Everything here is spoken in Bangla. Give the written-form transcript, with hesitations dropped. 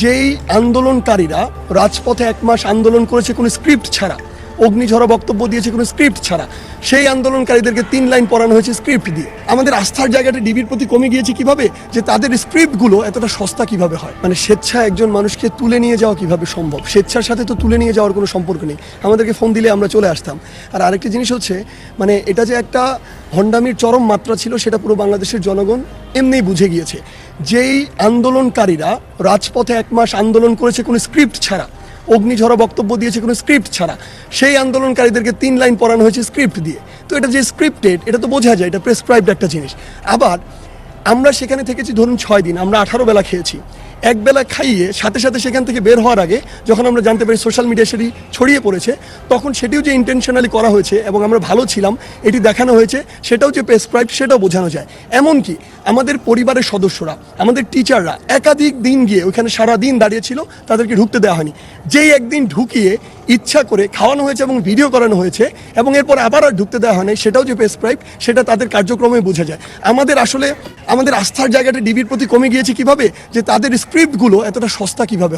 যেই আন্দোলনকারীরা রাজপথে 1 মাস আন্দোলন করেছে কোনো স্ক্রিপ্ট ছাড়া, অগ্নিঝরা বক্তব্য দিয়েছে কোনো স্ক্রিপ্ট ছাড়া, সেই আন্দোলনকারীদেরকে 3 লাইন পড়ানো হয়েছে স্ক্রিপ্ট দিয়ে। আমাদের আস্থার জায়গাটা ডিবির প্রতি কমে গিয়েছে কিভাবে, যে তাদের স্ক্রিপ্টগুলো এতটা সস্তা কিভাবে হয়। মানে স্বেচ্ছা একজন মানুষকে তুলে নিয়ে যাওয়া কিভাবে সম্ভব, স্বেচ্ছার সাথে তো তুলে নিয়ে যাওয়ার কোনো সম্পর্ক নেই। আমাদেরকে ফোন দিলে আমরা চলে আসতাম। আর আরেকটি জিনিস হচ্ছে, মানে এটা যে একটা ভণ্ডামির চরম মাত্রা ছিল সেটা পুরো বাংলাদেশের জনগণ এমনিই বুঝে গিয়েছে। যেই আন্দোলনকারীরা রাজপথে 1 মাস আন্দোলন করেছে কোনো স্ক্রিপ্ট ছাড়া, অগ্নিঝরা বক্তব্য দিয়েছে কোনো স্ক্রিপ্ট ছাড়া, সেই আন্দোলনকারীদেরকে 3 লাইন পড়ানো হয়েছে স্ক্রিপ্ট দিয়ে। তো এটা যে স্ক্রিপ্টেড এটা তো বোঝা যায়, এটা প্রেসক্রাইবড একটা জিনিস। আবার আমরা সেখানে থেকেছি ধরুন 6 দিন, আমরা 18 বেলা খেয়েছি। এক বেলা খাইয়ে সাথে সাথে সেখান থেকে বের হওয়ার আগে যখন আমরা জানতে পারি সোশ্যাল মিডিয়া সেটি ছড়িয়ে পড়েছে, তখন সেটিও যে ইন্টেনশনালি করা হয়েছে এবং আমরা ভালো ছিলাম এটি দেখানো হয়েছে, সেটাও যে প্রেসক্রাইব সেটাও বোঝানো যায়। এমনকি আমাদের পরিবারের সদস্যরা, আমাদের টিচাররা একাধিক দিন গিয়ে ওইখানে সারা দিন দাঁড়িয়েছিল, তাদেরকে ঢুকতে দেওয়া হয়নি। যেই একদিন ঢুকিয়ে ইচ্ছা করে খাওয়ানো হয়েছে এবং ভিডিও করানো হয়েছে এবং এরপর আবার আর ঢুকতে দেওয়া হয়নি, সেটাও যে প্রেসক্রাইব, সেটা তাদের কার্যক্রমে বোঝা যায়। আমাদের আস্থার জায়গাটা ডিবির প্রতি কমে গিয়েছে কিভাবে, যে তাদের স্ক্রিপ্টগুলো এতটা সস্তা কিভাবে।